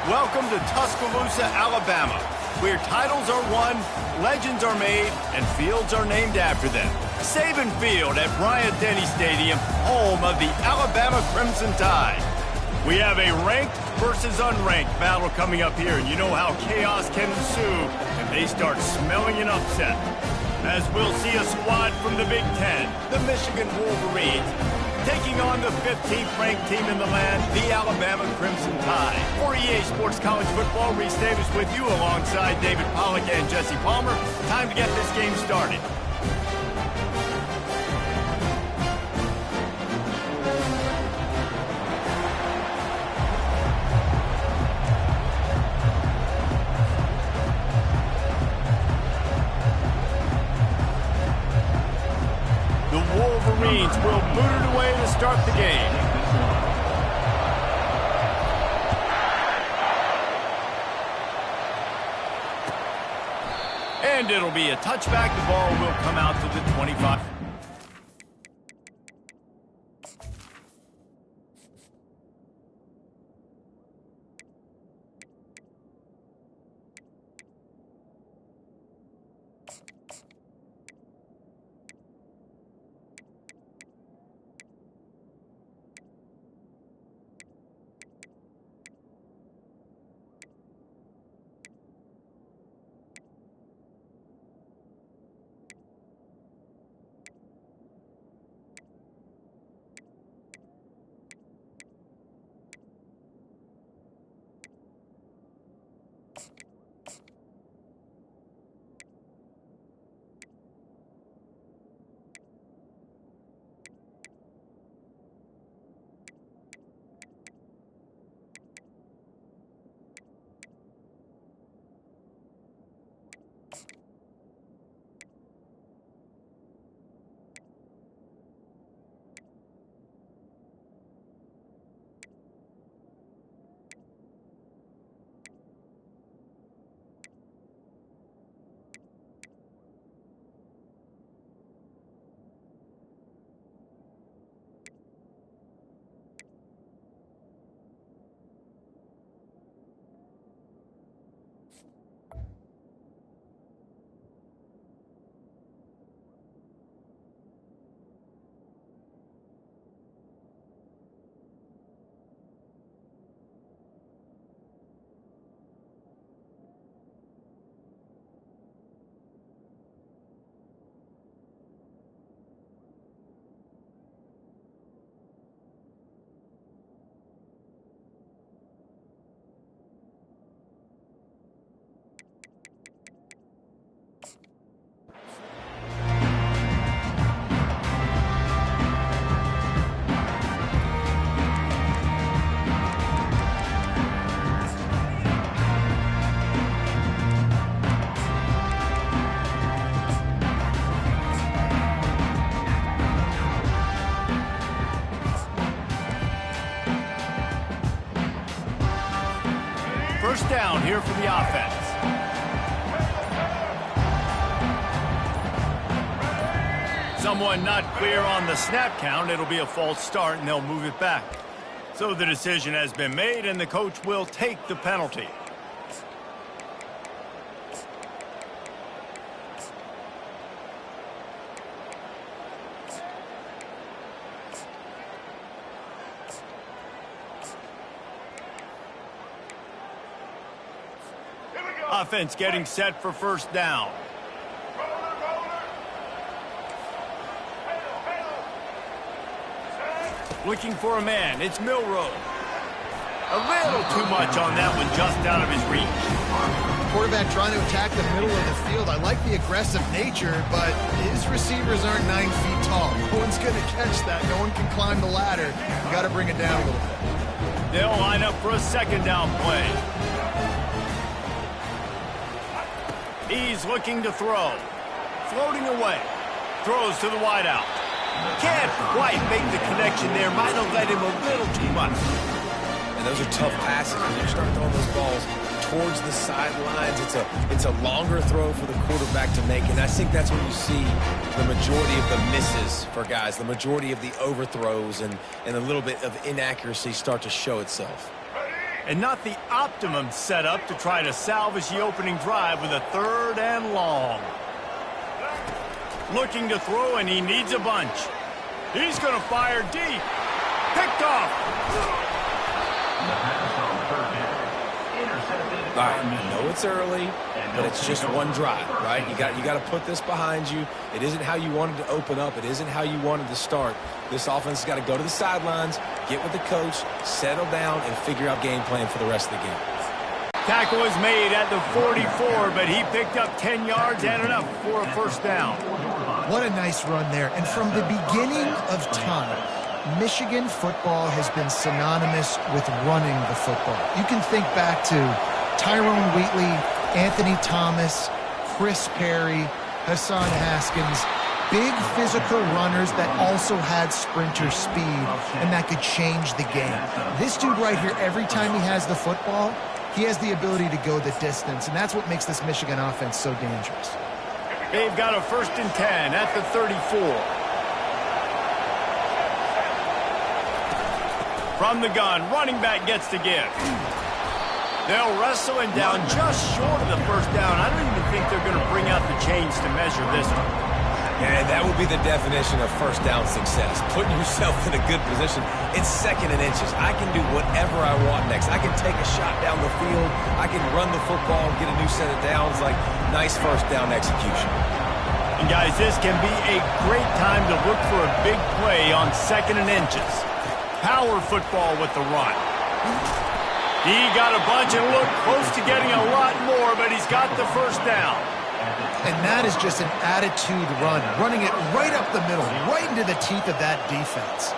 Welcome to Tuscaloosa, Alabama, where titles are won, legends are made, and fields are named after them. Saban Field at Bryant-Denny Stadium, home of the Alabama Crimson Tide. We have a ranked versus unranked battle coming up here, and you know how chaos can ensue if they start smelling an upset. As we'll see a squad from the Big Ten, the Michigan Wolverines, taking on the 15th ranked team in the land, the Alabama Crimson Tide. For EA Sports College Football, Reese Davis with you alongside David Pollack and Jesse Palmer. Time to get this game started. Wolverines will boot it away to start the game. And it'll be a touchback. The ball will come out to the 25. First down here for the offense. Someone not clear on the snap count. It'll be a false start, and they'll move it back. So the decision has been made, and the coach will take the penalty. Offense getting set for first down. Looking for a man. It's Milroe. A little too much on that one, just out of his reach. Quarterback trying to attack the middle of the field. I like the aggressive nature, but his receivers aren't 9 feet tall. No one's going to catch that. No one can climb the ladder. You got to bring it down a little bit. They'll line up for a second down play. He's looking to throw. Floating away. Throws to the wideout. Can't quite make the connection there. Might have led him a little too much. And those are tough passes. When you start throwing those balls towards the sidelines, it's a longer throw for the quarterback to make. And I think that's when you see the majority of the misses for guys, the majority of the overthrows and a little bit of inaccuracy start to show itself. And not the optimum setup to try to salvage the opening drive with a 3rd and long. Looking to throw, and he needs a bunch. He's going to fire deep. Picked off. All right, I know it's early, but it's just one drive, right? You got to put this behind you. It isn't how you wanted to open up. It isn't how you wanted to start. This offense has got to go to the sidelines, get with the coach, settle down, and figure out game plan for the rest of the game. Tackle is made at the 44, but he picked up 10 yards and enough for a 1st down. What a nice run there. And from the beginning of time, Michigan football has been synonymous with running the football. You can think back to Tyrone Wheatley, Anthony Thomas, Chris Perry, Hassan Haskins, big physical runners that also had sprinter speed and that could change the game. This dude right here, every time he has the football, he has the ability to go the distance, and that's what makes this Michigan offense so dangerous. They've got a 1st and 10 at the 34. From the gun, running back gets to give. They'll wrestle him down just short of the 1st down. I don't even think they're going to bring out the chains to measure this one. And that would be the definition of 1st down success. Putting yourself in a good position. It's 2nd and inches. I can do whatever I want next. I can take a shot down the field. I can run the football and get a new set of downs. Like, nice 1st down execution. And guys, this can be a great time to look for a big play on 2nd and inches. Power football with the run. He got a bunch and looked close to getting a lot more, but he's got the 1st down. And that is just an attitude run, running it right up the middle, right into the teeth of that defense.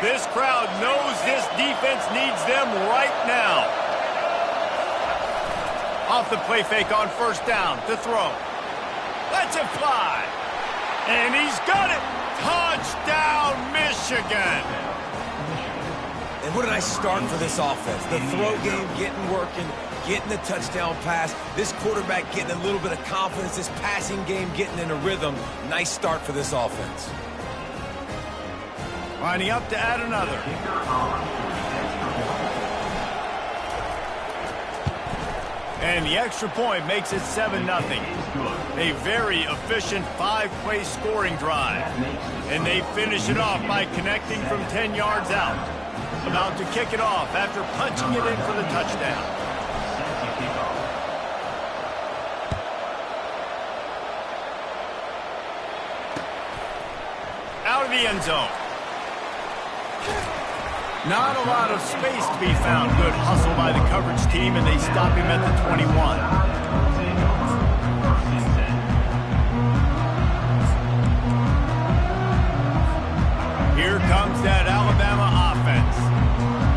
This crowd knows this defense needs them right now. Off the play fake on 1st down to throw. Lets it fly. And he's got it. Touchdown, Michigan. And what a nice start for this offense. The throw game getting working, getting the touchdown pass. This quarterback getting a little bit of confidence. This passing game getting in a rhythm. Nice start for this offense. Lining up to add another. And the extra point makes it 7-0. A very efficient 5-play scoring drive. And they finish it off by connecting from 10 yards out. About to kick it off after punching it in for the touchdown. Out of the end zone. Not a lot of space to be found. Good hustle by the coverage team, and they stop him at the 21. Here comes that Alabama offense.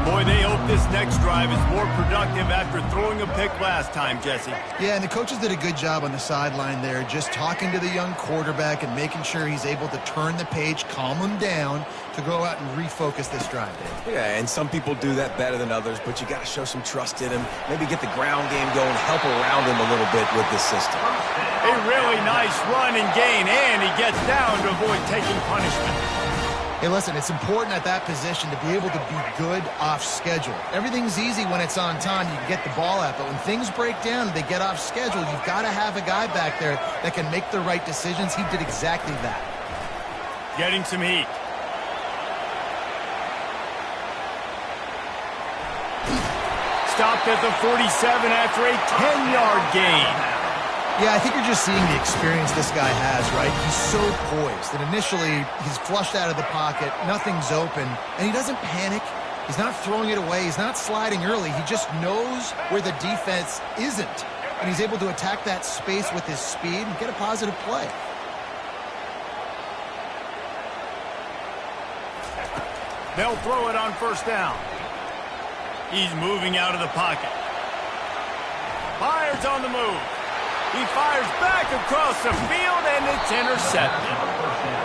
Boy, they hope this next drive is more productive after throwing a pick last time, Jesse. Yeah, and the coaches did a good job on the sideline there, just talking to the young quarterback and making sure he's able to turn the page, calm him down to go out and refocus this drive, Dave. Yeah, and some people do that better than others, but you got to show some trust in him. Maybe get the ground game going, help around him a little bit with this system. A really nice run and gain, and he gets down to avoid taking punishment. Hey, listen, it's important at that position to be able to be good off schedule. Everything's easy when it's on time. You can get the ball out, but when things break down, they get off schedule, you've got to have a guy back there that can make the right decisions. He did exactly that. Getting some heat. Stopped at the 47 after a 10-yard gain. Yeah, I think you're just seeing the experience this guy has, right? He's so poised that initially he's flushed out of the pocket, nothing's open, and he doesn't panic. He's not throwing it away. He's not sliding early. He just knows where the defense isn't, and he's able to attack that space with his speed and get a positive play. They'll throw it on 1st down. He's moving out of the pocket. Fires on the move. He fires back across the field, and it's intercepted.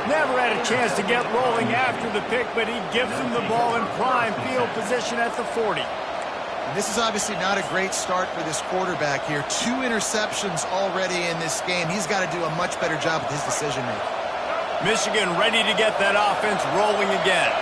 Never had a chance to get rolling after the pick, but he gives him the ball in prime field position at the 40. And this is obviously not a great start for this quarterback here. 2 interceptions already in this game. He's got to do a much better job with his decision-making. Michigan ready to get that offense rolling again.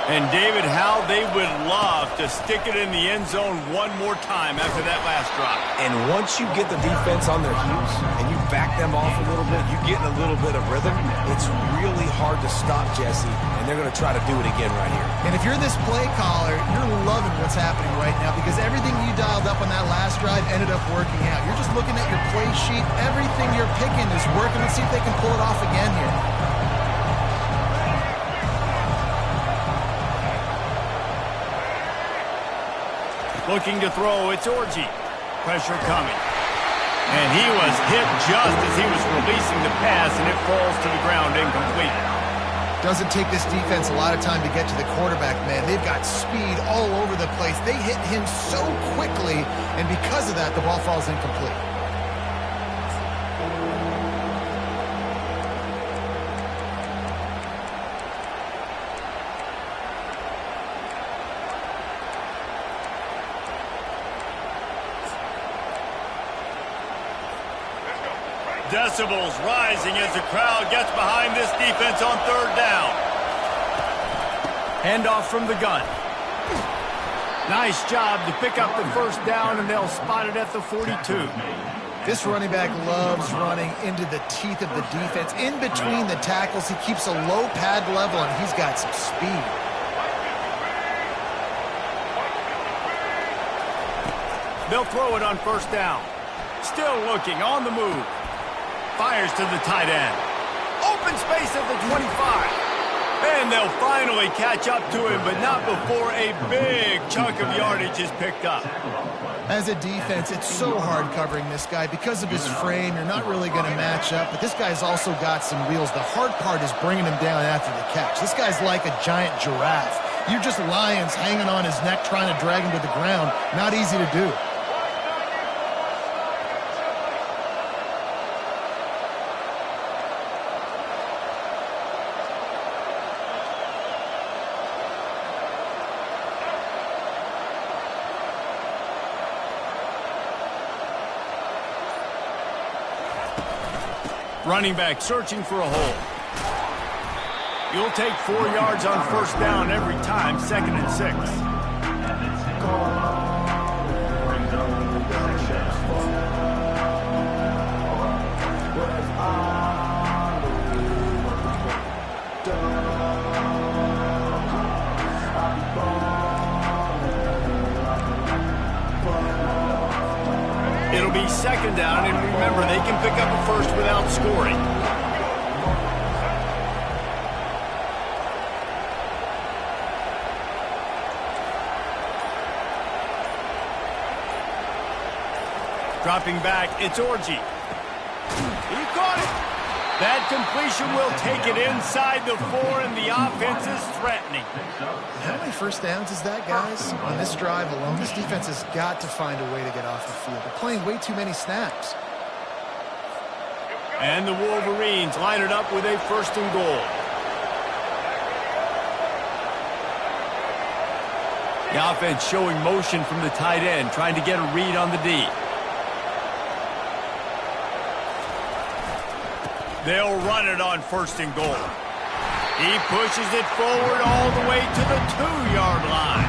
And, David, how they would love to stick it in the end zone one more time after that last drive. And once you get the defense on their heels and you back them off a little bit, you get in a little bit of rhythm, it's really hard to stop, Jesse, and they're going to try to do it again right here. And if you're this play caller, you're loving what's happening right now because everything you dialed up on that last drive ended up working out. You're just looking at your play sheet. Everything you're picking is working. Let's see if they can pull it off again here. Looking to throw, it's Orji. Pressure coming. And he was hit just as he was releasing the pass, and it falls to the ground incomplete. Doesn't take this defense a lot of time to get to the quarterback, man. They've got speed all over the place. They hit him so quickly, and because of that, the ball falls incomplete. Decibels rising as the crowd gets behind this defense on third down. Handoff from the gun. Nice job to pick up the first down, and they'll spot it at the 42. This running back loves running into the teeth of the defense. In between the tackles, he keeps a low pad level, and he's got some speed. They'll throw it on first down. Still looking, on the move. Fires to the tight end. Open space at the 25. And they'll finally catch up to him, but not before a big chunk of yardage is picked up. As a defense, it's so hard covering this guy. Because of his frame, you're not really going to match up, but this guy's also got some wheels. The hard part is bringing him down after the catch. This guy's like a giant giraffe. You're just lions hanging on his neck trying to drag him to the ground. Not easy to do. Running back searching for a hole. You'll take 4 yards on first down every time, 2nd and 6. It'll be 2nd down, and remember, they can pick up a first without scoring. Dropping back, it's Orji. He caught it. That completion will take it inside the 4, and the offense is threatening. How many first downs is that, guys? On this drive alone, this defense has got to find a way to get off the field. They're playing way too many snaps. And the Wolverines line it up with a 1st and goal. The offense showing motion from the tight end, trying to get a read on the D. They'll run it on 1st and goal. He pushes it forward all the way to the 2-yard line.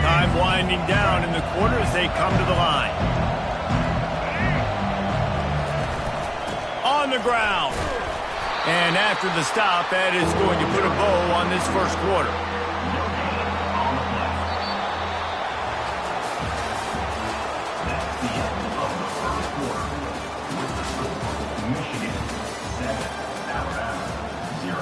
Time winding down in the quarter as they come to the line. On the ground. And after the stop, that is going to put a bow on this first quarter. Michigan 7, Alabama 0.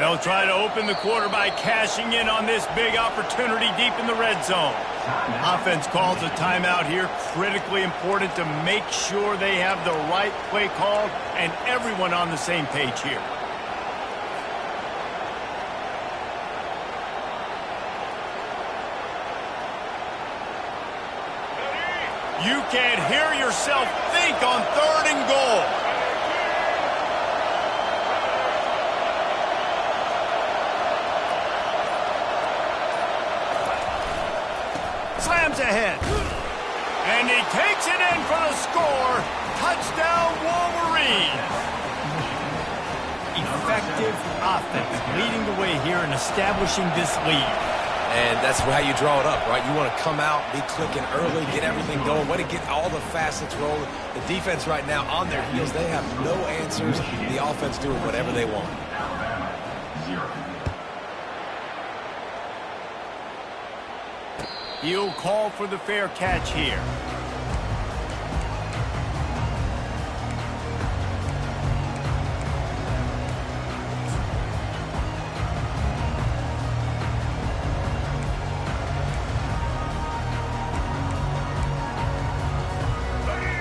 They'll try to open the quarter by cashing in on this big opportunity deep in the red zone. Offense calls a timeout here. Critically important to make sure they have the right play called and everyone on the same page here. You can't hear yourself think on 3rd and goal. Slams ahead. And he takes it in for the score. Touchdown, Wolverine. Effective offense leading the way here and establishing this lead. And that's how you draw it up, right? You want to come out, be clicking early, get everything going, want to get all the facets rolling. The defense right now on their heels, they have no answers. The offense doing whatever they want. Alabama, 0. He'll call for the fair catch here.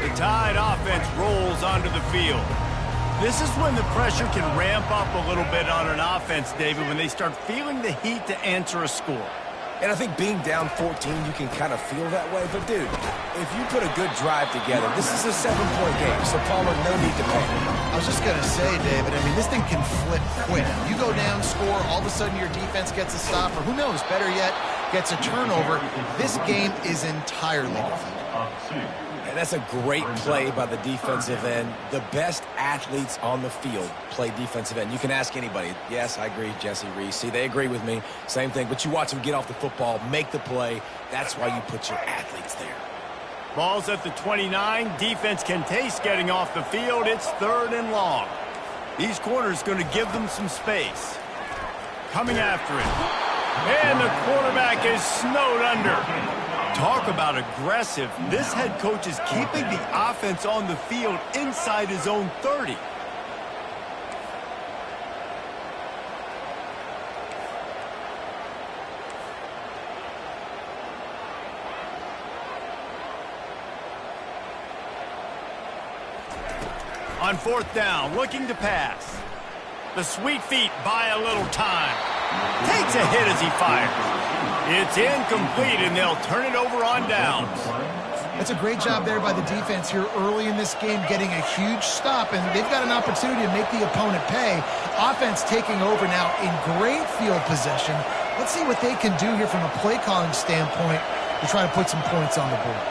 The Tide offense rolls onto the field. This is when the pressure can ramp up a little bit on an offense, David, when they start feeling the heat to answer a score. And I think being down 14, you can kind of feel that way. But, dude, if you put a good drive together, this is a 7-point game. So, Palmer, no need to panic. I was just going to say, David, I mean, this thing can flip quick. You go down, score, all of a sudden your defense gets a stop, or who knows, better yet, gets a turnover. This game is entirely different. And that's a great play by the defensive end. The best athletes on the field play defensive end. You can ask anybody. Yes, I agree, Jesse Reese. See, they agree with me. Same thing. But you watch them get off the football, make the play. That's why you put your athletes there. Ball's at the 29. Defense can taste getting off the field. It's 3rd and long. These corners going to give them some space. Coming after it. And the quarterback is snowed under. Talk about aggressive. This head coach is keeping the offense on the field inside his own 30. On 4th down, looking to pass. The sweet feet buy a little time. Takes a hit as he fires. It's incomplete, and they'll turn it over on downs. That's a great job there by the defense here early in this game, getting a huge stop, and they've got an opportunity to make the opponent pay. Offense taking over now in great field possession. Let's see what they can do here from a play calling standpoint to try to put some points on the board.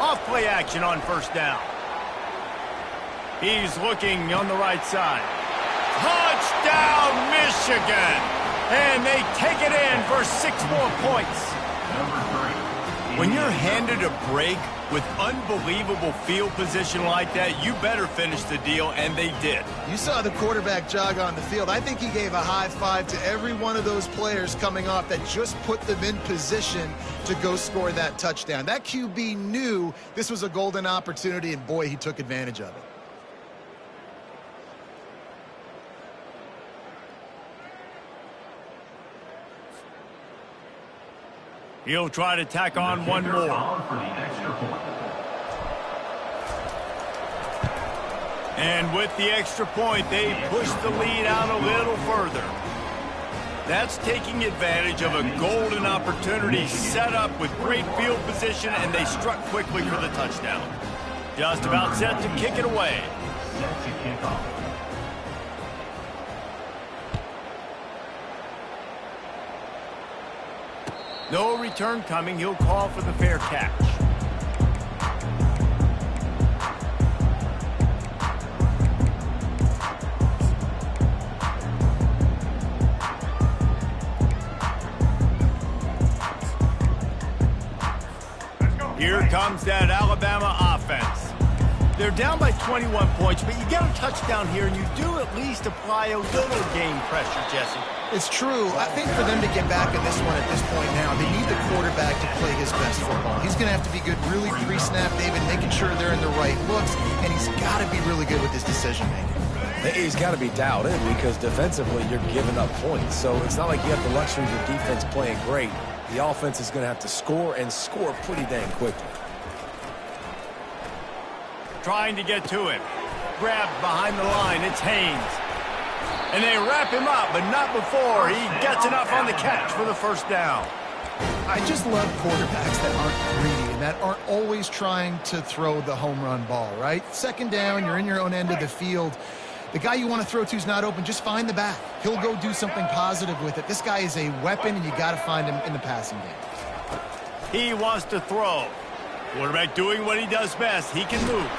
Off play action on 1st down. He's looking on the right side. Touchdown, Michigan! And they take it in for 6 more points. When you're handed a break with unbelievable field position like that, you better finish the deal, and they did. You saw the quarterback jog on the field. I think he gave a high five to every one of those players coming off that just put them in position to go score that touchdown. That QB knew this was a golden opportunity, and boy, he took advantage of it. He'll try to tack on one more. And with the extra point, they push the lead out a little further. That's taking advantage of a golden opportunity set up with great field position, and they struck quickly for the touchdown. Just about set to kick it away. Set to kick off. No return coming. He'll call for the fair catch. Here comes that Alabama offense. They're down by 21 points, but you get a touchdown here, and you do at least apply a little game pressure, Jesse. It's true. I think for them to get back in this one at this point now, they need the quarterback to play his best football. He's going to have to be good really pre-snap, David, making sure they're in the right looks, and he's got to be really good with his decision-making. He's got to be dialed in because defensively you're giving up points. So it's not like you have the luxury of your defense playing great. The offense is going to have to score and score pretty dang quickly. Trying to get to him. Grabbed behind the line. It's Haynes. And they wrap him up, but not before he gets enough on the catch for the first down. I just love quarterbacks that aren't greedy and that aren't always trying to throw the home run ball, right? Second down, you're in your own end of the field. The guy you want to throw to is not open. Just find the back. He'll go do something positive with it. This guy is a weapon, and you got to find him in the passing game. He wants to throw. Quarterback doing what he does best. He can move.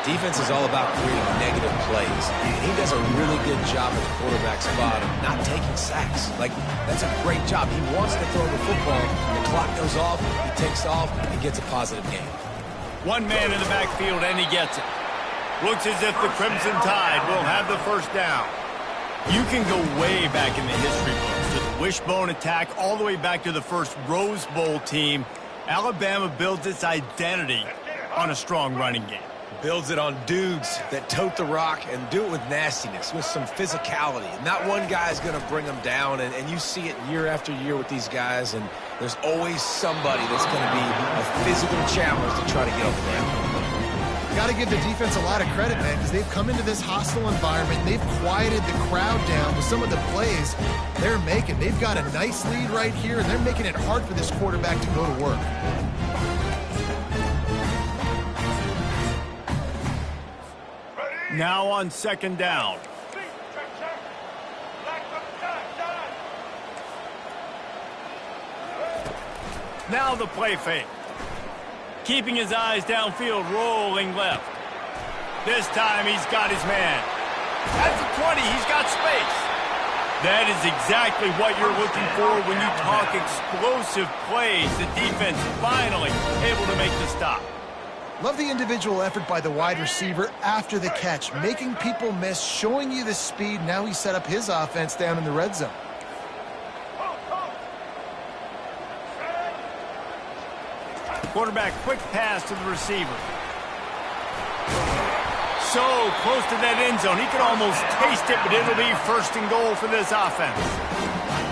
Defense is all about creating negative plays. He does a really good job at the quarterback spot of not taking sacks. Like, that's a great job. He wants to throw the football. The clock goes off. He takes off and gets a positive gain. One man in the backfield, and he gets it. Looks as if the Crimson Tide will have the first down. You can go way back in the history books to the wishbone attack all the way back to the first Rose Bowl team. Alabama builds its identity on a strong running game. Builds it on dudes that tote the rock and do it with nastiness, with some physicality. Not one guy is going to bring them down, and you see it year after year with these guys, and there's always somebody that's going to be a physical challenge to try to get off the ground. Got to give the defense a lot of credit, man, because they've come into this hostile environment. They've quieted the crowd down with some of the plays they're making. They've got a nice lead right here, and they're making it hard for this quarterback to go to work. Now on second down. Now the play fake. Keeping his eyes downfield, rolling left. This time he's got his man. At the 20, he's got space. That is exactly what you're looking for when you talk explosive plays. The defense finally able to make the stop. Love the individual effort by the wide receiver after the catch, making people miss, showing you the speed. Now he set up his offense down in the red zone. Quarterback, quick pass to the receiver. So close to that end zone. He could almost taste it, but it'll be first and goal for this offense.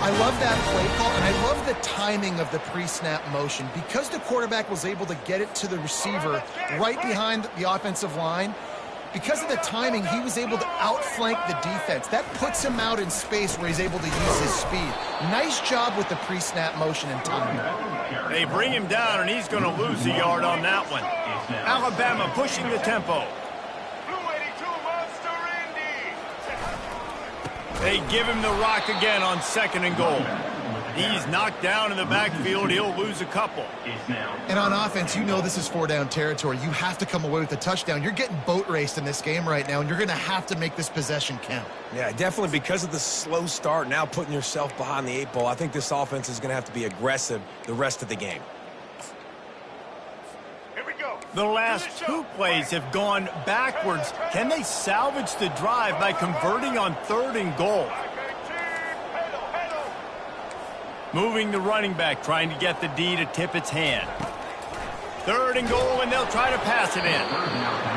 I love that play call, and I love the timing of the pre-snap motion. Because the quarterback was able to get it to the receiver right behind the offensive line, because of the timing, he was able to outflank the defense. That puts him out in space where he's able to use his speed. Nice job with the pre-snap motion and timing. They bring him down, and he's going to lose a yard on that one. Alabama pushing the tempo. They give him the rock again on second and goal. He's knocked down in the backfield. He'll lose a couple. And on offense, you know this is four-down territory. You have to come away with a touchdown. You're getting boat raced in this game right now, and you're going to have to make this possession count. Yeah, definitely because of the slow start, now putting yourself behind the eight ball, I think this offense is going to have to be aggressive the rest of the game. The last two plays have gone backwards. Can they salvage the drive by converting on third and goal? Moving the running back, trying to get the D to tip its hand. Third and goal, and they'll try to pass it in.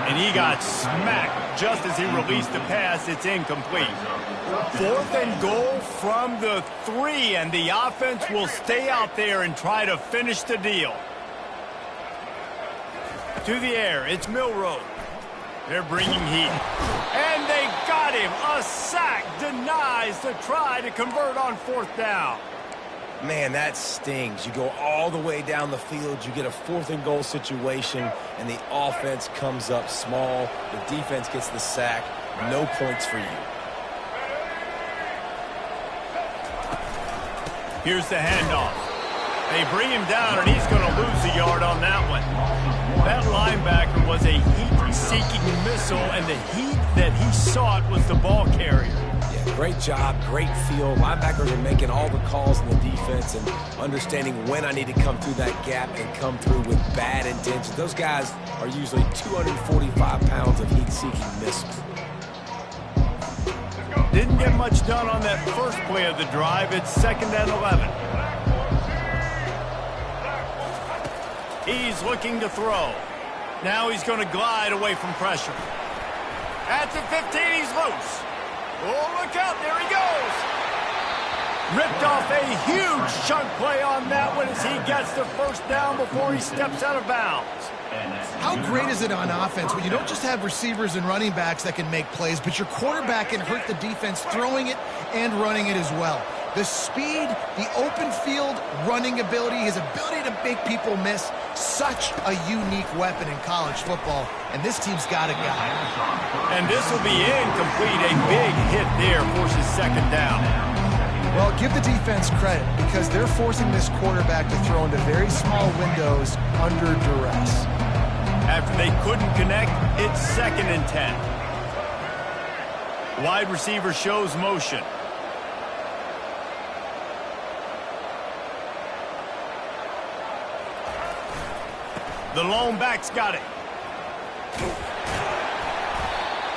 And he got smacked just as he released the pass. It's incomplete. Fourth and goal from the 3, and the offense will stay out there and try to finish the deal. To the air, it's Milroe. They're bringing heat. And they got him. A sack denies the try to convert on fourth down. Man, that stings. You go all the way down the field, you get a fourth and goal situation, and the offense comes up small. The defense gets the sack. No points for you. Here's the handoff. They bring him down, and he's going to lose a yard on that one. That linebacker was a heat-seeking missile, and the heat that he sought was the ball carrier. Yeah, great job, great feel. Linebackers are making all the calls in the defense and understanding when I need to come through that gap and come through with bad intentions. Those guys are usually 245 pounds of heat-seeking missile. Didn't get much done on that first play of the drive. It's 2nd and 11. He's looking to throw. Now he's going to glide away from pressure. At the 15, he's loose. Oh, look out, there he goes. Ripped off a huge chunk play on that one as he gets the first down before he steps out of bounds. How great is it on offense when you don't just have receivers and running backs that can make plays, but your quarterback can hurt the defense throwing it and running it as well. The speed, the open field running ability, his ability to make people miss, such a unique weapon in college football, and this team's got a guy. And this will be incomplete. A big hit there forces second down. Well, give the defense credit because they're forcing this quarterback to throw into very small windows under duress. After they couldn't connect, it's 2nd and 10. Wide receiver shows motion. The lone back's got it.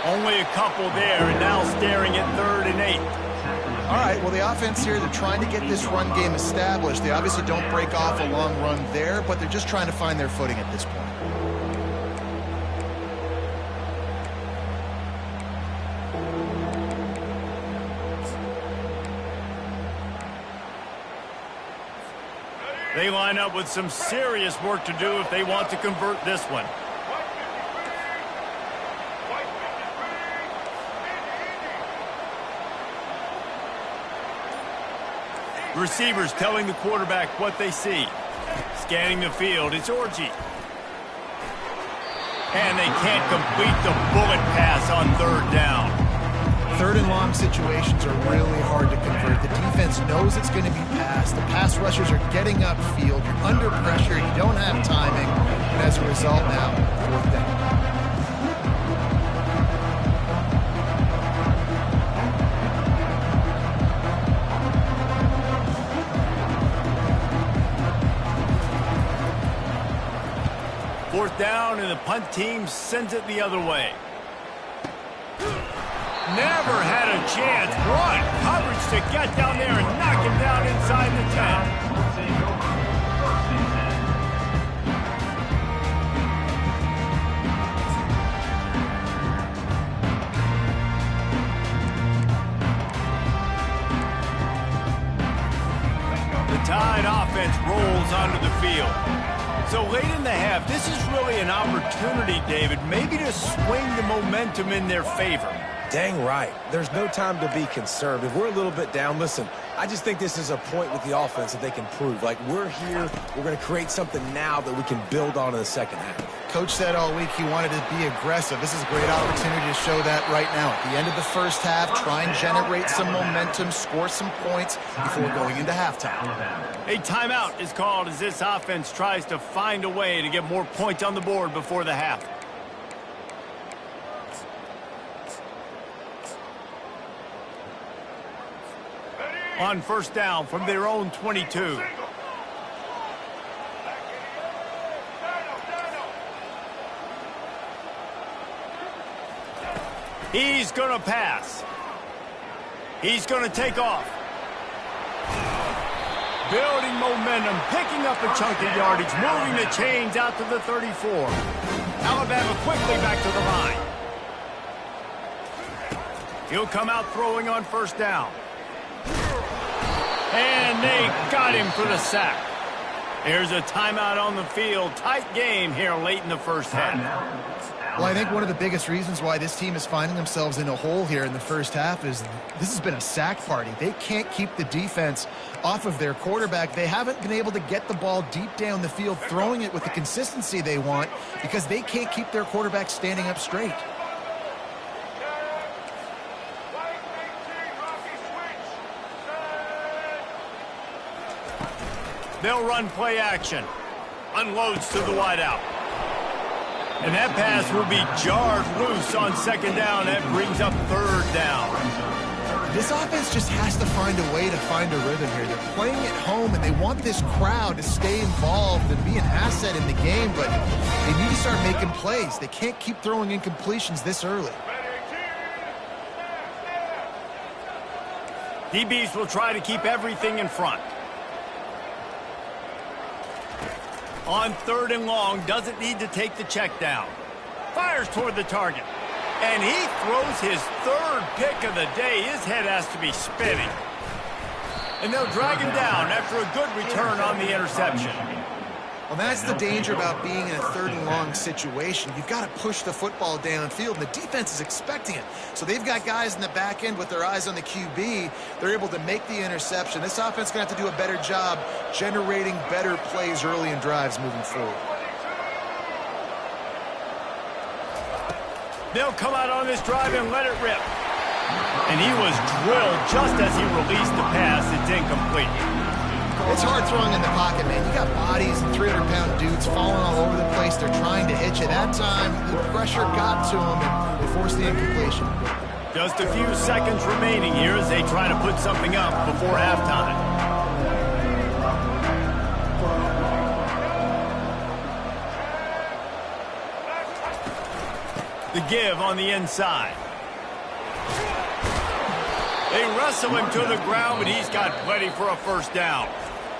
Only a couple there, and now staring at 3rd and 8. All right, well, the offense here, they're trying to get this run game established. They obviously don't break off a long run there, but they're just trying to find their footing at this point. They line up with some serious work to do if they want to convert this one. Receivers telling the quarterback what they see. Scanning the field, it's Orgy. And they can't complete the bullet pass on 3rd down. 3rd and long situations are really hard to convert. The defense knows it's going to be passed. The pass rushers are getting upfield. You're under pressure. You don't have timing. And as a result now, 4th down. Fourth down, and the punt team sends it the other way. Never had a chance. What coverage to get down there and knock him down inside the 10. The Tide offense rolls onto the field. So late in the half, this is really an opportunity, David, maybe to swing the momentum in their favor. Dang right. There's no time to be concerned. If we're a little bit down, listen, I just think this is a point with the offense that they can prove. Like, we're here, we're going to create something now that we can build on in the second half. Coach said all week he wanted to be aggressive. This is a great opportunity to show that right now. At the end of the first half, try and generate some momentum, score some points before going into halftime. A timeout is called as this offense tries to find a way to get more points on the board before the half. On first down from their own 22. He's going to pass. He's going to take off. Building momentum, picking up a chunk of yardage, moving the chains out to the 34. Alabama quickly back to the line. He'll come out throwing on first down. And they got him for the sack. Here's a timeout on the field. Tight game here late in the first half. Well, I think one of the biggest reasons why this team is finding themselves in a hole here in the first half is this has been a sack party. They can't keep the defense off of their quarterback. They haven't been able to get the ball deep down the field, throwing it with the consistency they want because they can't keep their quarterback standing up straight. They'll run play action. Unloads to the wideout. And that pass will be jarred loose on second down. That brings up third down. This offense just has to find a way to find a rhythm here. They're playing at home, and they want this crowd to stay involved and be an asset in the game, but they need to start making plays. They can't keep throwing incompletions this early. DBs will try to keep everything in front. On third and long, doesn't need to take the check down. Fires toward the target. And he throws his third pick of the day. His head has to be spinning. And they'll drag him down after a good return on the interception. Well, that's the danger about being in a 3rd and long situation. You've got to push the football downfield, and the defense is expecting it. So they've got guys in the back end with their eyes on the QB. They're able to make the interception. This offense is going to have to do a better job generating better plays early in drives moving forward. They'll come out on this drive and let it rip. And he was drilled just as he released the pass. It's incomplete. It's hard throwing in the pocket, man. You got bodies and 300-pound dudes falling all over the place. They're trying to hit you. That time, the pressure got to him, and they forced the incompletion. Just a few seconds remaining here as they try to put something up before halftime. The give on the inside. They wrestle him to the ground, but he's got plenty for a first down.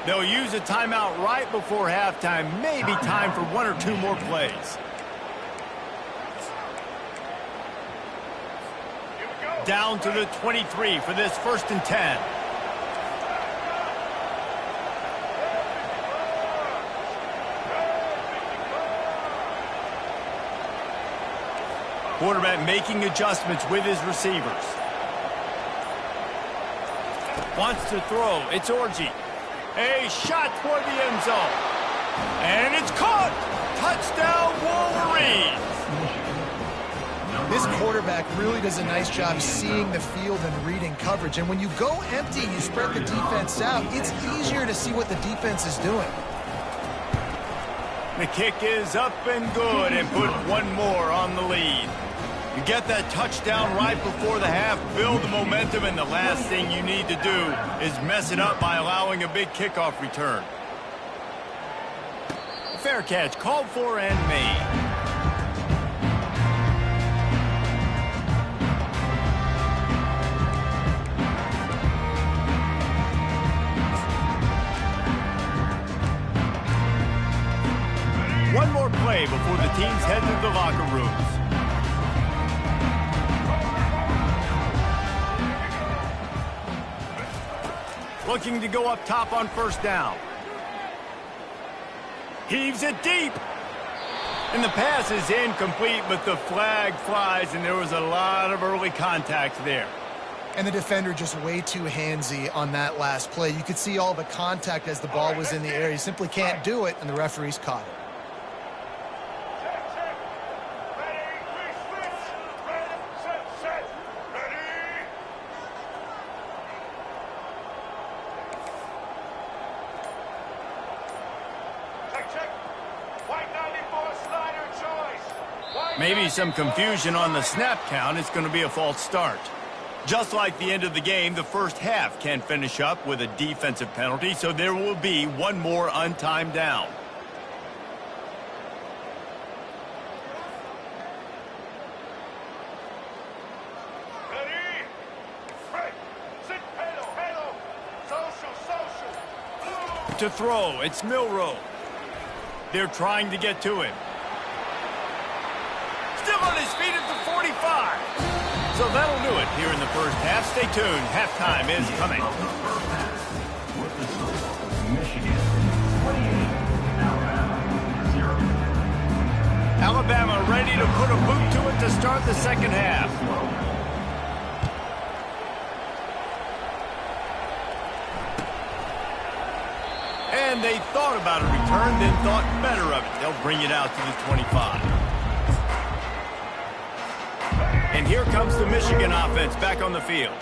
They'll use a timeout right before halftime. Maybe time for 1 or 2 more plays. Down to the 23 for this 1st and 10. Quarterback making adjustments with his receivers. Wants to throw. It's Orji. A shot toward the end zone. And it's caught. Touchdown, Wolverines. This quarterback really does a nice job seeing the field and reading coverage. And when you go empty, you spread the defense out. It's easier to see what the defense is doing. The kick is up and good and put 1 more on the lead. You get that touchdown right before the half, build the momentum, and the last thing you need to do is mess it up by allowing a big kickoff return. Fair catch, called for and made. One more play before the teams head to the locker rooms. Looking to go up top on 1st down. Heaves it deep. And the pass is incomplete, but the flag flies, and there was a lot of early contact there. And the defender just way too handsy on that last play. You could see all the contact as the ball was in the air. You simply can't do it, and the referees caught it. Maybe some confusion on the snap count. It's going to be a false start. Just like the end of the game, the first half can finish up with a defensive penalty, so there will be 1 more untimed down. To throw, it's Milrow. They're trying to get to him. Still on his feet at the 45. So that'll do it here in the first half. Stay tuned. Halftime is coming. Michigan 28, Alabama 0. Alabama ready to put a boot to it to start the second half. And they thought about a return, then thought better of it. They'll bring it out to the 25. And here comes the Michigan offense back on the field.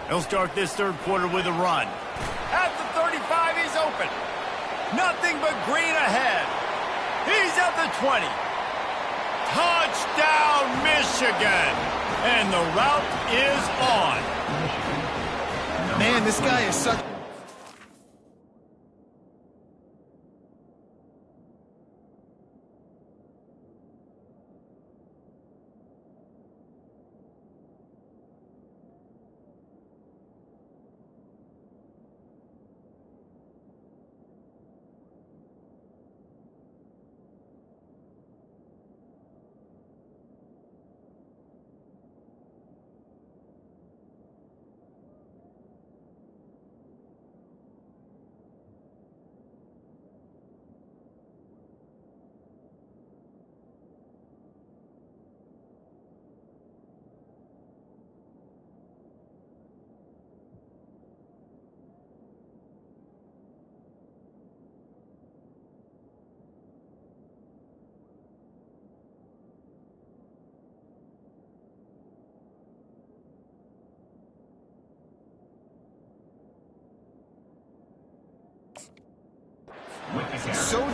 They'll start this third quarter with a run. At the 35, he's open. Nothing but green ahead. He's at the 20. Touchdown, Michigan. And the route is on. Man, this guy is such...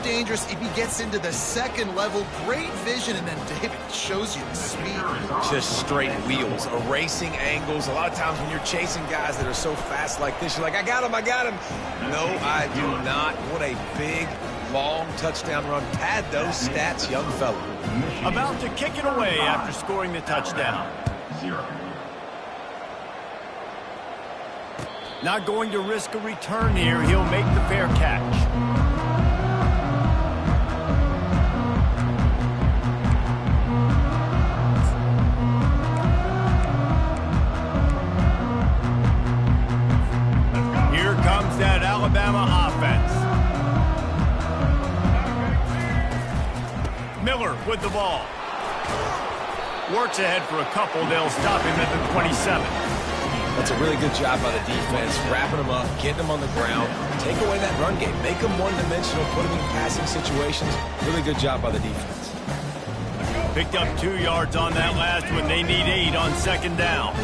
dangerous if he gets into the second level. Great vision, and then David shows you the speed. Just straight wheels, erasing angles. A lot of times when you're chasing guys that are so fast like this, you're like, I got him, I got him. No, I do not. What a big, long touchdown run. Pad those stats, young fella. About to kick it away after scoring the touchdown. 0. Not going to risk a return here. He'll make the fair catch. Here comes that Alabama offense. Miller with the ball. Works ahead for a couple. They'll stop him at the 27. That's a really good job by the defense, wrapping them up, getting them on the ground, take away that run game, make them one-dimensional, put them in passing situations. Really good job by the defense. Picked up 2 yards on that last one. They need 8 on second down.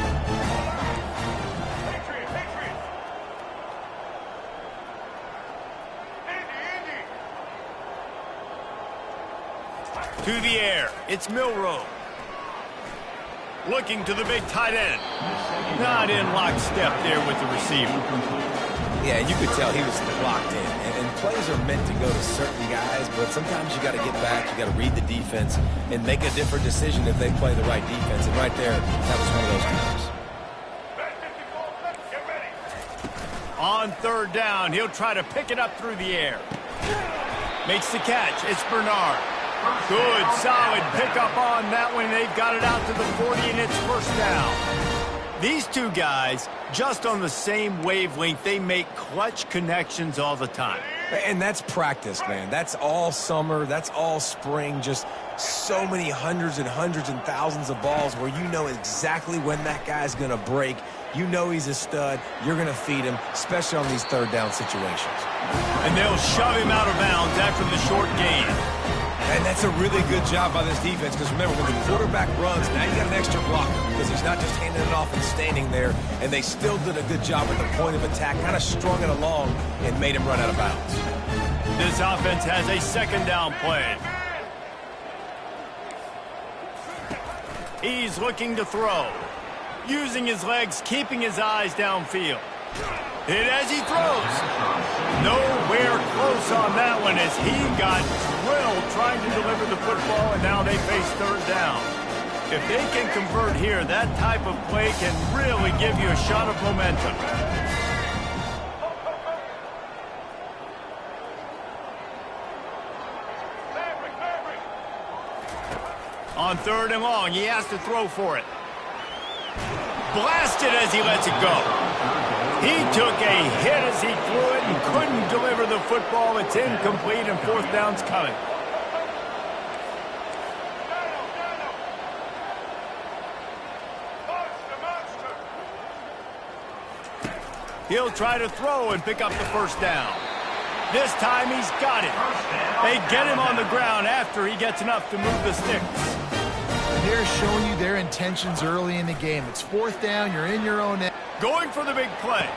To the air, it's Milroe. Looking to the big tight end. Not in lockstep there with the receiver. Yeah, you could tell he was locked in. And plays are meant to go to certain guys, but sometimes you got to get back, you got to read the defense, and make a different decision if they play the right defense. And right there, that was one of those times. On third down, he'll try to pick it up through the air. Makes the catch. It's Bernard. Good, solid pickup on that one. They've got it out to the 40, and it's first down. These two guys, just on the same wavelength, they make clutch connections all the time. And that's practice, man. That's all summer. That's all spring. Just so many hundreds and thousands of balls where you know exactly when that guy's going to break. You know he's a stud. You're going to feed him, especially on these third down situations. And they'll shove him out of bounds after the short gain. And that's a really good job by this defense because, remember, when the quarterback runs, now you got an extra blocker because he's not just handing it off and standing there. And they still did a good job at the point of attack, kind of strung it along and made him run out of bounds. This offense has a second down play. He's looking to throw. Using his legs, keeping his eyes downfield. Hit as he throws. Nowhere close on that one as he got drilled trying to deliver the football, and now they face third down. If they can convert here, that type of play can really give you a shot of momentum. On third and long, he has to throw for it. Blasted as he lets it go. He took a hit as he threw it and couldn't deliver the football. It's incomplete and fourth down's coming. He'll try to throw and pick up the first down. This time he's got it. They get him on the ground after he gets enough to move the sticks. They're showing you their intentions early in the game. It's fourth down. You're in your own end. Going for the big play.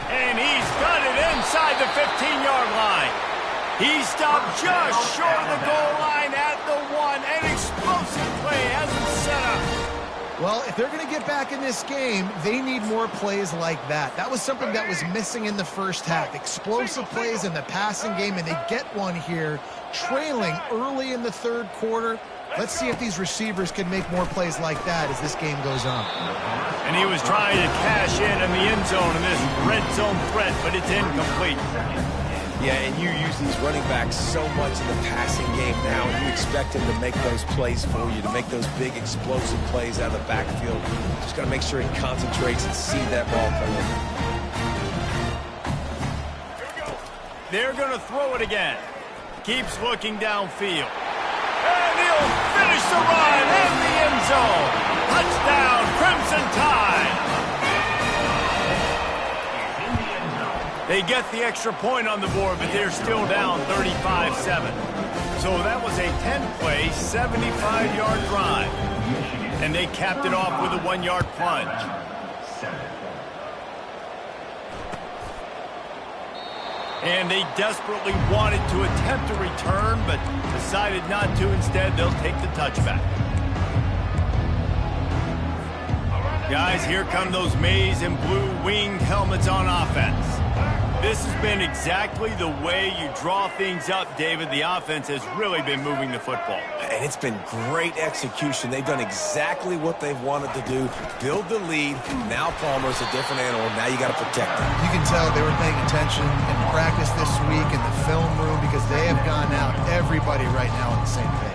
And he's got it inside the 15-yard line. He stopped just short of the goal line at the 1. An explosive play has him set up. Well, if they're going to get back in this game, they need more plays like that. That was something that was missing in the first half. Explosive plays in the passing game, and they get one here, trailing early in the third quarter. Let's see if these receivers can make more plays like that as this game goes on. And he was trying to cash in the end zone in this red zone threat, but it's incomplete. Yeah, and you use these running backs so much in the passing game now, and you expect him to make those plays for you, to make those big explosive plays out of the backfield. Just got to make sure he concentrates and see that ball coming. They're going to throw it again. Keeps looking downfield. And he'll finish the run in the end zone. Touchdown, Crimson Tide. They get the extra point on the board, but they're still down 35-7. So that was a 10-play, 75-yard drive. And they capped it off with a 1-yard plunge. And they desperately wanted to attempt a return, but decided not to. Instead, they'll take the touchback. Guys, here come those maize and blue winged helmets on offense. This has been exactly the way you draw things up, David. The offense has really been moving the football. And it's been great execution. They've done exactly what they've wanted to do. Build the lead. Now Palmer's a different animal. Now you got to protect him. You can tell they were paying attention in practice this week in the film room because they have gone out, everybody right now on the same page.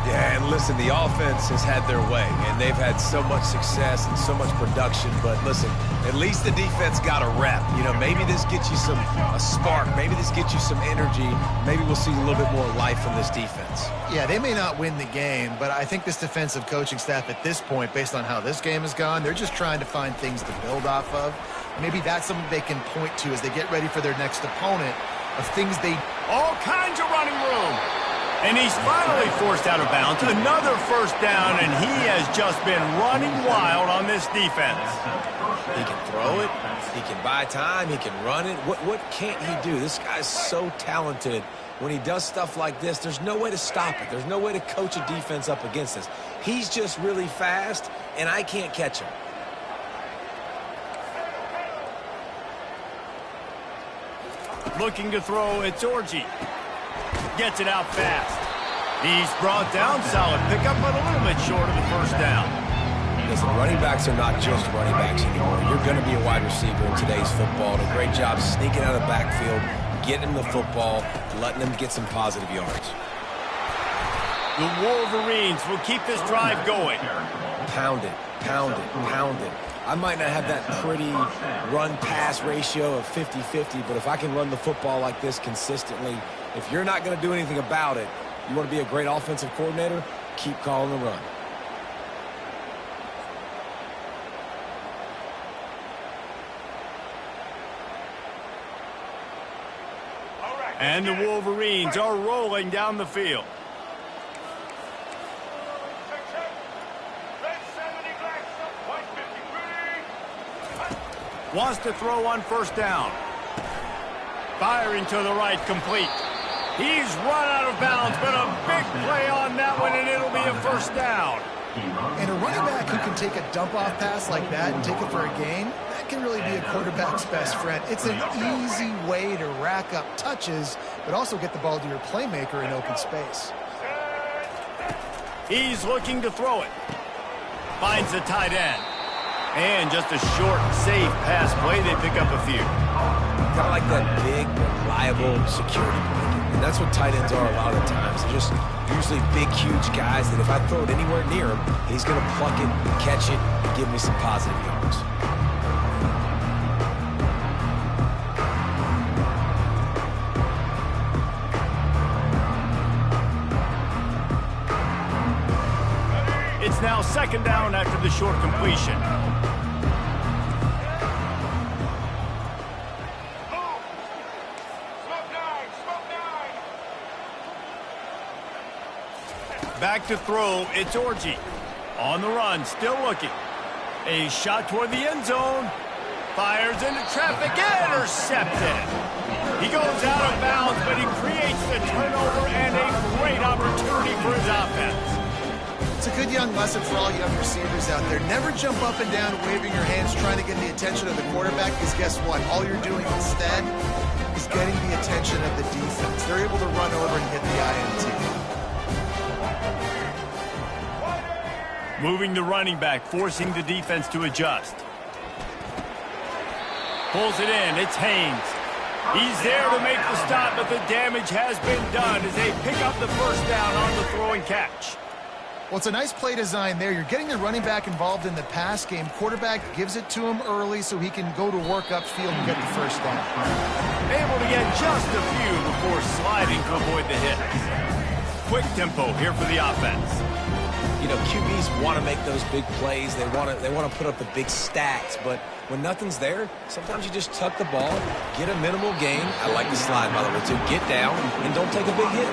Yeah, and listen, the offense has had their way, and they've had so much success and so much production. But listen, at least the defense got a rep. You know, maybe this gets you a spark. Maybe this gets you some energy. Maybe we'll see a little bit more life from this defense. Yeah, they may not win the game, but I think this defensive coaching staff at this point, based on how this game has gone, they're just trying to find things to build off of. Maybe that's something they can point to as they get ready for their next opponent of things they... All kinds of running room. And he's finally forced out of bounds. Another first down, and he has just been running wild on this defense. He can throw it. He can buy time. He can run it. What can't he do? This guy's so talented. When he does stuff like this, there's no way to stop it. There's no way to coach a defense up against this. He's just really fast, and I can't catch him. Looking to throw, it's Orji. Gets it out fast. He's brought down, solid pickup, but a little bit short of the first down. Listen, running backs are not just running backs anymore. You're going to be a wide receiver in today's football. And a great job sneaking out of the backfield, getting him the football, letting him get some positive yards. The Wolverines will keep this drive going. Pound it, pound it, pound it. I might not have that pretty run-pass ratio of 50-50, but if I can run the football like this consistently, if you're not going to do anything about it, you want to be a great offensive coordinator, keep calling the run. And the Wolverines are rolling down the field. Wants to throw on first down. Firing to the right, complete. He's run out of bounds, but a big play on that one, and it'll be a first down. And a running back who can take a dump-off pass like that and take it for a gain, that can really be a quarterback's best friend. It's an easy way to rack up touches, but also get the ball to your playmaker in open space. He's looking to throw it. Finds the tight end. And just a short, safe pass play. They pick up a few. Kind of like that big, reliable security blanket. And that's what tight ends are a lot of the times. They're just usually big, huge guys that if I throw it anywhere near him, he's going to pluck it, catch it, and give me some positive yards. It's now second down after the short completion. Back to throw, it's Orji. On the run, still looking. A shot toward the end zone. Fires into traffic, intercepted. He goes out of bounds, but he creates the turnover and a great opportunity for his offense. It's a good young lesson for all young receivers out there. Never jump up and down waving your hands trying to get the attention of the quarterback, because guess what? All you're doing instead is getting the attention of the defense. They're able to run over and hit the INT. Moving the running back, forcing the defense to adjust. Pulls it in, it's Haynes. He's there to make the stop, but the damage has been done as they pick up the first down on the throw and catch. Well, it's a nice play design there. You're getting the running back involved in the pass game. Quarterback gives it to him early so he can go to work upfield and get the first down. Able to get just a few before sliding to avoid the hit. Quick tempo here for the offense. You know, QBs want to make those big plays. They want to put up the big stats. But when nothing's there, sometimes you just tuck the ball, get a minimal gain. I like the slide, by the way, too. Get down and don't take a big hit.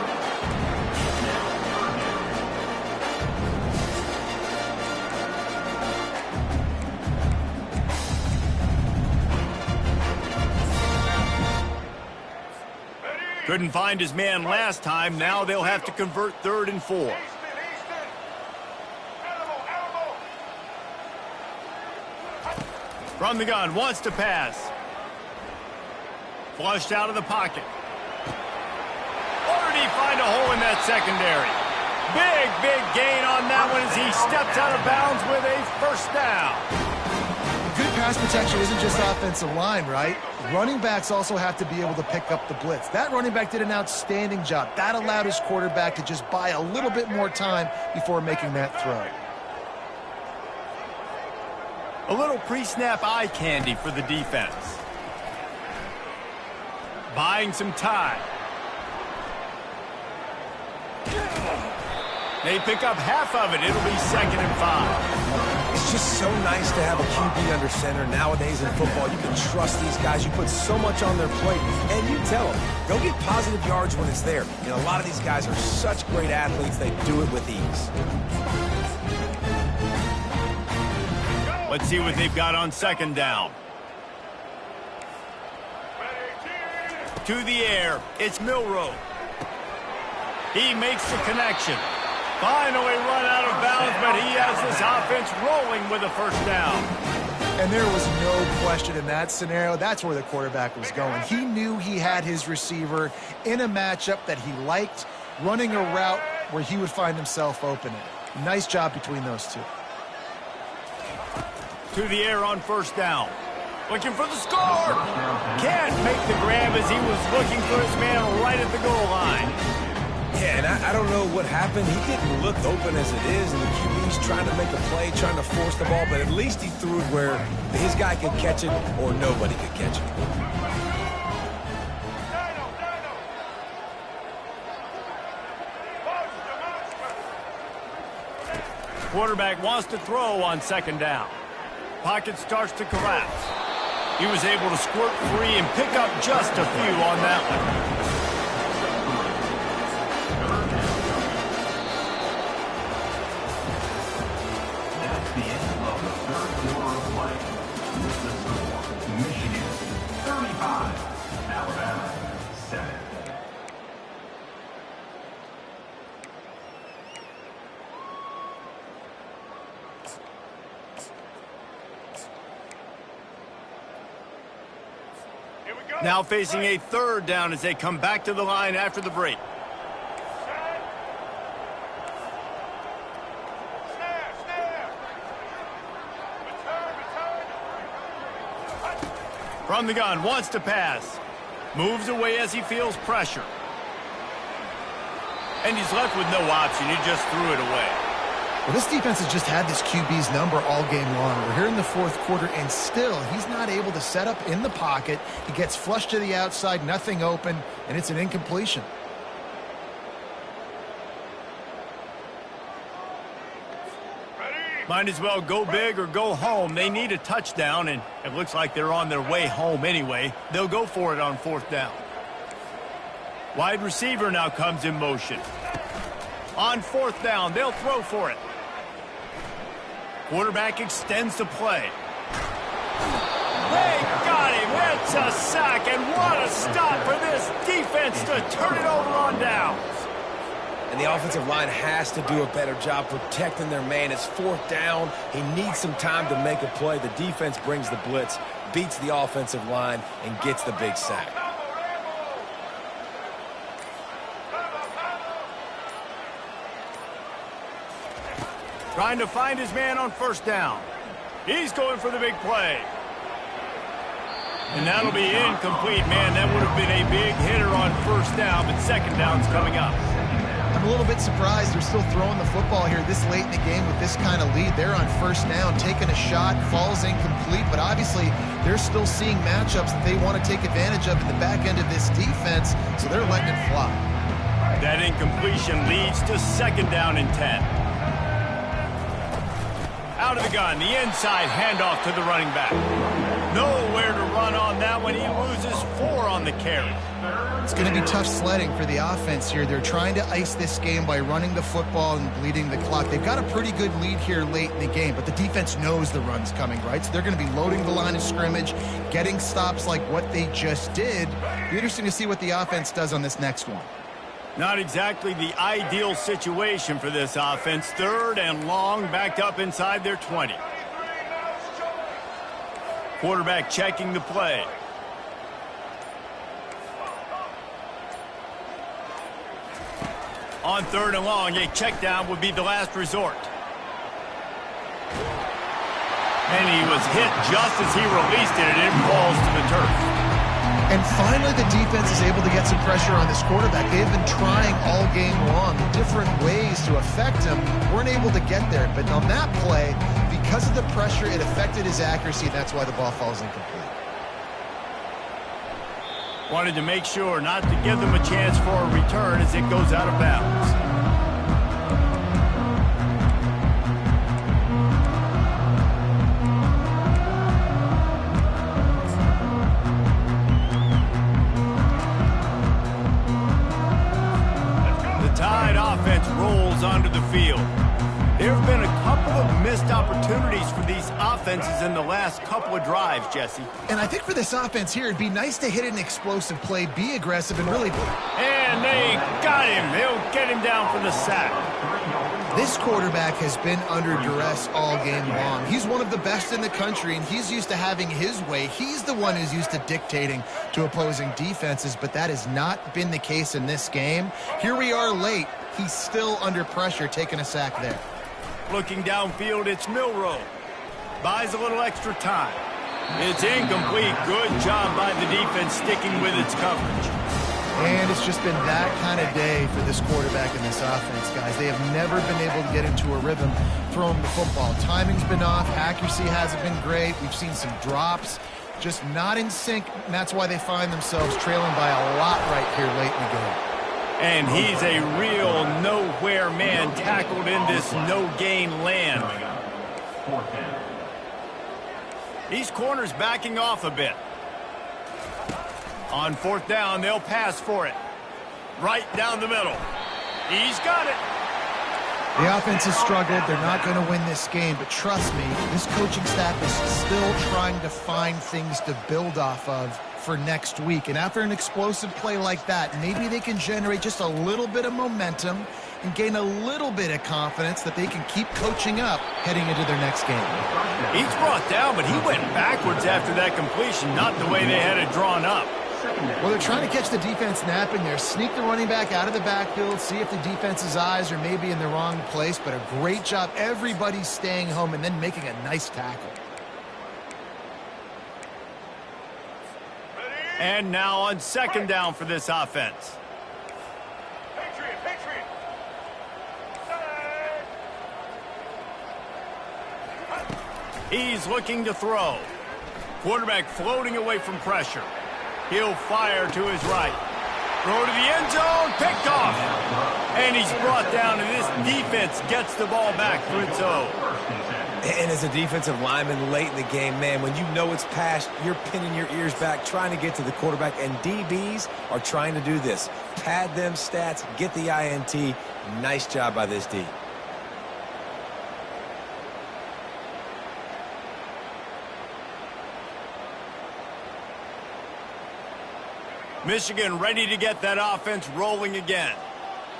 Couldn't find his man last time. Now they'll have to convert 3rd and 4. From the gun, wants to pass. Flushed out of the pocket. Or did he find a hole in that secondary? Big gain on that one as he steps out of bounds with a first down. Good pass protection isn't just offensive line, right? Running backs also have to be able to pick up the blitz. That running back did an outstanding job. That allowed his quarterback to just buy a little bit more time before making that throw. A little pre-snap eye candy for the defense. Buying some time. They pick up half of it. It'll be 2nd and 5. It's just so nice to have a QB under center. Nowadays in football, you can trust these guys. You put so much on their plate, and you tell them, go get positive yards when it's there. And a lot of these guys are such great athletes, they do it with ease. Let's see what they've got on 2nd down. To the air, it's Milroe. He makes the connection. Finally run out of bounds, but he has this offense rolling with a first down. And there was no question in that scenario. That's where the quarterback was going. He knew he had his receiver in a matchup that he liked, running a route where he would find himself open. Nice job between those two. To the air on 1st down. Looking for the score. Can't make the grab as he was looking for his man right at the goal line. Yeah, and I don't know what happened. He didn't look open as it is, and the QB's trying to make a play, trying to force the ball, but at least he threw it where his guy could catch it or nobody could catch it. Quarterback wants to throw on 2nd down. Pocket starts to collapse. He was able to squirt free and pick up just a few on that one. That's the end of the 3rd quarter of play. With the score, Michigan 35, Alabama 7. Now facing a 3rd down as they come back to the line after the break. From the gun, wants to pass. Moves away as he feels pressure. And he's left with no option. He just threw it away. Well, this defense has just had this QB's number all game long. We're here in the 4th quarter, and still, he's not able to set up in the pocket. He gets flushed to the outside, nothing open, and it's an incompletion. Might as well go big or go home. They need a touchdown, and it looks like they're on their way home anyway. They'll go for it on 4th down. Wide receiver now comes in motion. On 4th down, they'll throw for it. Quarterback extends the play. They got him. That's a sack, and what a stop for this defense to turn it over on downs. And the offensive line has to do a better job protecting their man. It's 4th down. He needs some time to make a play. The defense brings the blitz, beats the offensive line, and gets the big sack. Trying to find his man on 1st down. He's going for the big play. And that'll be incomplete, man. That would have been a big hitter on 1st down, but 2nd down's coming up. I'm a little bit surprised they're still throwing the football here this late in the game with this kind of lead. They're on 1st down, taking a shot, falls incomplete, but obviously they're still seeing matchups that they want to take advantage of in the back end of this defense, so they're letting it fly. That incompletion leads to 2nd down and 10. Out of the gun, the inside handoff to the running back. Nowhere to run on that one. He loses 4 on on the carry. It's going to be tough sledding for the offense here. They're trying to ice this game by running the football and bleeding the clock. They've got a pretty good lead here late in the game, but the defense knows the run's coming, right? So they're going to be loading the line of scrimmage, getting stops like what they just did. Be interesting to see what the offense does on this next one. Not exactly the ideal situation for this offense. 3rd and long, backed up inside their 20. Quarterback checking the play. On 3rd and long, a check down would be the last resort. And he was hit just as he released it, and it falls to the turf. And finally, the defense is able to get some pressure on this quarterback. They've been trying all game long different ways to affect him. Weren't able to get there. But on that play, because of the pressure, it affected his accuracy. That's why the ball falls incomplete. Wanted to make sure not to give them a chance for a return as it goes out of bounds. The Tide offense rolls onto the field. There have been a couple of missed opportunities for these offenses in the last couple of drives, Jesse. And I think for this offense here, it'd be nice to hit an explosive play, be aggressive, and really... And they got him. They'll get him down for the sack. This quarterback has been under duress all game long. He's one of the best in the country, and he's used to having his way. He's the one who's used to dictating to opposing defenses, but that has not been the case in this game. Here we are late. He's still under pressure, taking a sack there. Looking downfield, it's Milrow. Buys a little extra time. It's incomplete. Good job by the defense sticking with its coverage. And it's just been that kind of day for this quarterback and this offense, guys. They have never been able to get into a rhythm throwing the football. Timing's been off. Accuracy hasn't been great. We've seen some drops. Just not in sync, and that's why they find themselves trailing by a lot right here late in the game. And he's a real nowhere man tackled in this no-gain land. These corners backing off a bit. On 4th down, they'll pass for it. Right down the middle. He's got it. The offense has struggled. They're not going to win this game, but trust me, this coaching staff is still trying to find things to build off of for next week. And after an explosive play like that, maybe they can generate just a little bit of momentum and gain a little bit of confidence that they can keep coaching up heading into their next game. He's brought down, but he went backwards after that completion, not the way they had it drawn up. Well, they're trying to catch the defense napping there, sneak the running back out of the backfield, see if the defense's eyes are maybe in the wrong place, but a great job. Everybody's staying home and then making a nice tackle. And now on 2nd down for this offense. He's looking to throw. Quarterback floating away from pressure. He'll fire to his right. Throw to the end zone, picked off. And he's brought down, and this defense gets the ball back for its own. And as a defensive lineman late in the game, man, when you know it's past, you're pinning your ears back, trying to get to the quarterback, and DBs are trying to do this. Pad them stats, get the INT. Nice job by this D. Michigan ready to get that offense rolling again.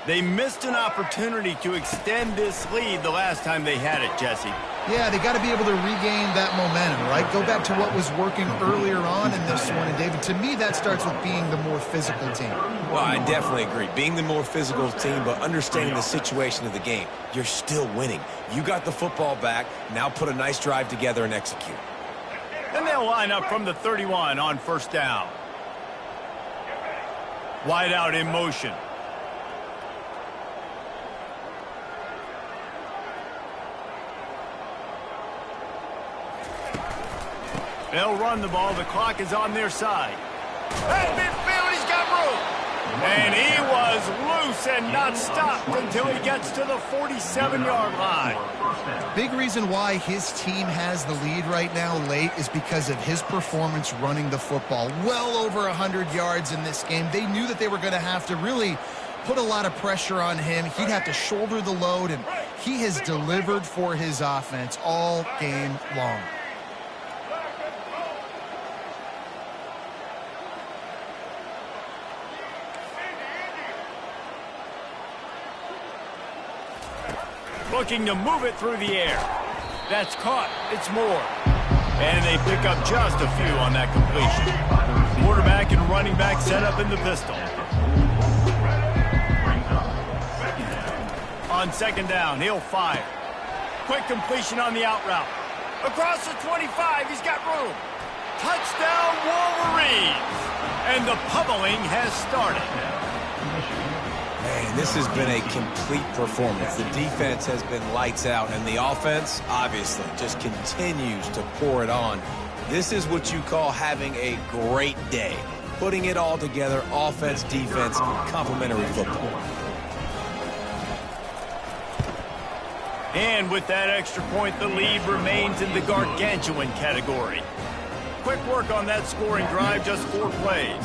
They missed an opportunity to extend this lead the last time they had it, Jesse. Yeah, they got to be able to regain that momentum, right? Go back to what was working earlier on in this one. And, David, to me, that starts with being the more physical team. Well, I definitely agree. Being the more physical team, but understanding the situation of the game. You're still winning. You got the football back. Now put a nice drive together and execute. Then they'll line up from the 31 on 1st down. Wide out in motion. They'll run the ball. The clock is on their side. At midfield, he's got room. And he was loose and not stopped until he gets to the 47-yard line. Big reason why his team has the lead right now late is because of his performance running the football. Well over 100 yards in this game. They knew that they were going to have to really put a lot of pressure on him. He'd have to shoulder the load, and he has delivered for his offense all game long. Looking to move it through the air. That's caught. It's more. And they pick up just a few on that completion. Quarterback and running back set up in the pistol. On second down, he'll fire. Quick completion on the out route. Across the 25, he's got room. Touchdown, Wolverines! And the pummeling has started. Man, this has been a complete performance. The defense has been lights out, and the offense, obviously, just continues to pour it on. This is what you call having a great day. Putting it all together, offense, defense, complementary football. And with that extra point, the lead remains in the gargantuan category. Quick work on that scoring drive, just 4 plays.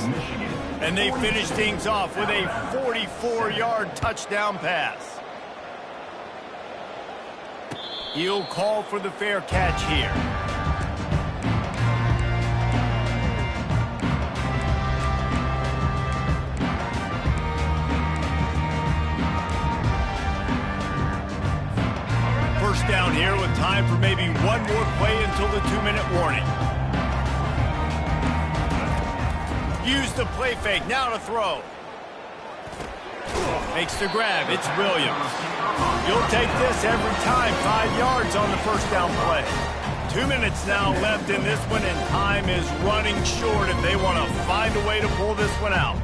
And they finish things off with a 44-yard touchdown pass. He'll call for the fair catch here. First down here with time for maybe one more play until the 2-minute warning. Use the play fake, now to throw. Makes the grab, it's Williams. You'll take this every time, 5 yards on the first down play. 2 minutes now left in this one, and time is running short if they want to find a way to pull this one out.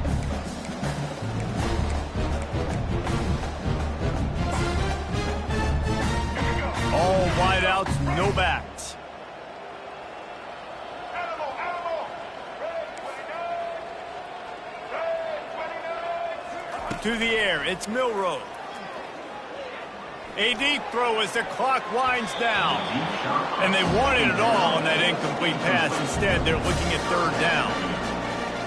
All wideouts, no backs. To the air, it's Milroe. A deep throw as the clock winds down. And they wanted it all on that incomplete pass. Instead, they're looking at third down.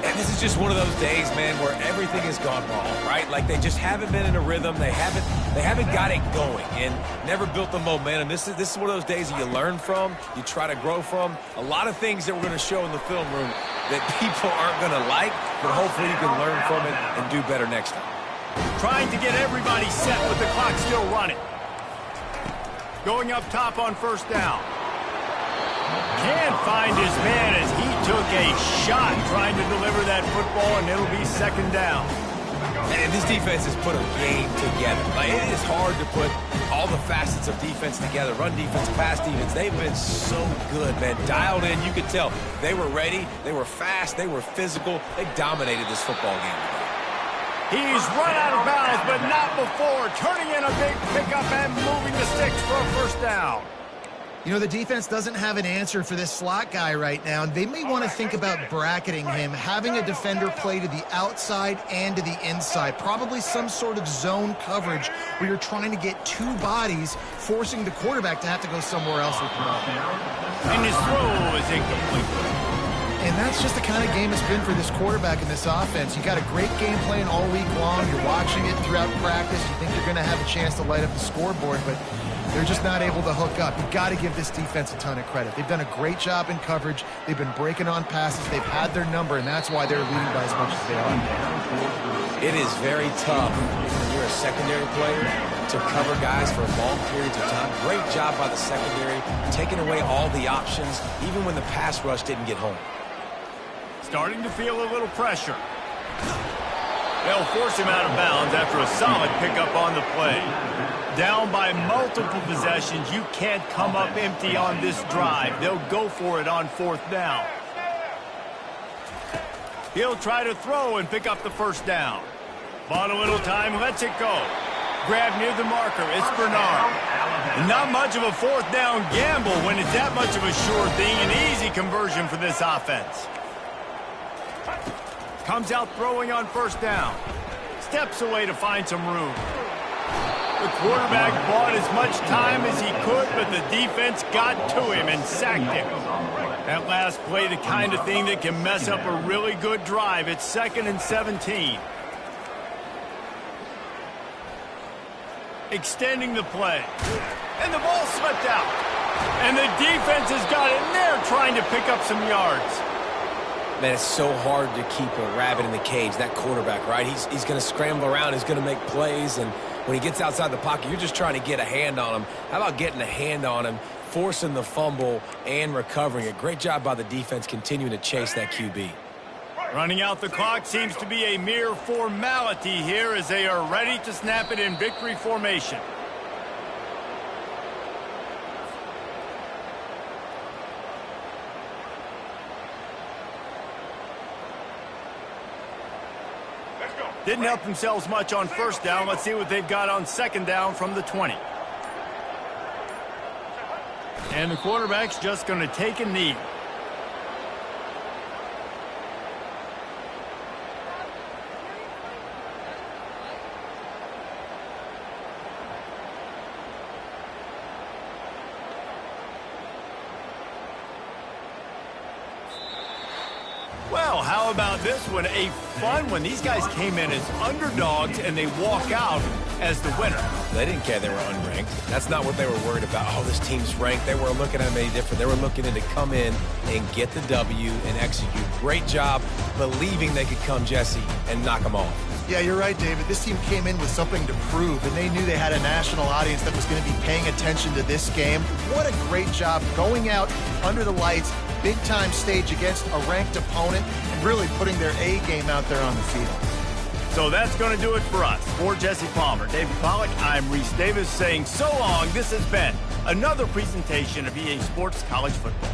And this is just one of those days, man, where everything has gone wrong, right? Like they just haven't been in a rhythm. They haven't got it going and never built the momentum. This is one of those days that you learn from, you try to grow from. A lot of things that we're going to show in the film room that people aren't going to like, but hopefully you can learn from it and do better next time. Trying to get everybody set with the clock still running. Going up top on first down. Can't find his man as he took a shot trying to deliver that football, and it'll be second down. And this defense has put a game together. Like, it is hard to put all the facets of defense together. Run defense, pass defense. They've been so good, man. Dialed in. You could tell they were ready. They were fast. They were physical. They dominated this football game today. He's run out of bounds, but not before. Turning in a big pickup and moving the sticks for a first down. You know, the defense doesn't have an answer for this slot guy right now. They may want to think about bracketing him, having a defender play to the outside and to the inside. Probably some sort of zone coverage where you're trying to get 2 bodies, forcing the quarterback to have to go somewhere else with the ball. And his throw is incomplete. And that's just the kind of game it's been for this quarterback in this offense. You got a great game plan all week long. You're watching it throughout practice. You think you're going to have a chance to light up the scoreboard, but they're just not able to hook up. You've got to give this defense a ton of credit. They've done a great job in coverage. They've been breaking on passes. They've had their number, and that's why they're leading by as much as they are. It is very tough when you're a secondary player to cover guys for long periods of time. Great job by the secondary, taking away all the options, even when the pass rush didn't get home. Starting to feel a little pressure. They'll force him out of bounds after a solid pickup on the play. Down by multiple possessions, you can't come up empty on this drive. They'll go for it on fourth down. He'll try to throw and pick up the first down. Bought a little time, lets it go. Grab near the marker, it's Bernard. Not much of a fourth down gamble when it's that much of a sure thing. An easy conversion for this offense. Comes out throwing on first down. Steps away to find some room. The quarterback bought as much time as he could, but the defense got to him and sacked him. That last play, the kind of thing that can mess up a really good drive. It's 2nd and 17. Extending the play. And the ball slipped out. And the defense has got it in there trying to pick up some yards. Man, it's so hard to keep a rabbit in the cage, that quarterback, right? He's going to scramble around. He's going to make plays. And when he gets outside the pocket, you're just trying to get a hand on him. How about getting a hand on him, forcing the fumble, and recovering it? Great job by the defense continuing to chase that QB. Running out the clock seems to be a mere formality here as they are ready to snap it in victory formation. Didn't help themselves much on first down. Let's see what they've got on second down from the 20. And the quarterback's just going to take a knee. Well, how about this one? A fun one. These guys came in as underdogs, and they walk out as the winner. They didn't care they were unranked. That's not what they were worried about. Oh, this team's ranked. They weren't looking at them any different. They were looking to come in and get the W and execute. Great job believing they could come, Jesse, and knock them off. Yeah, you're right, David. This team came in with something to prove, and they knew they had a national audience that was going to be paying attention to this game. What a great job going out under the lights, big-time stage against a ranked opponent, and really putting their A game out there on the field. So that's going to do it for us. For Jesse Palmer, David Pollack, I'm Reese Davis saying so long. This has been another presentation of EA Sports College Football.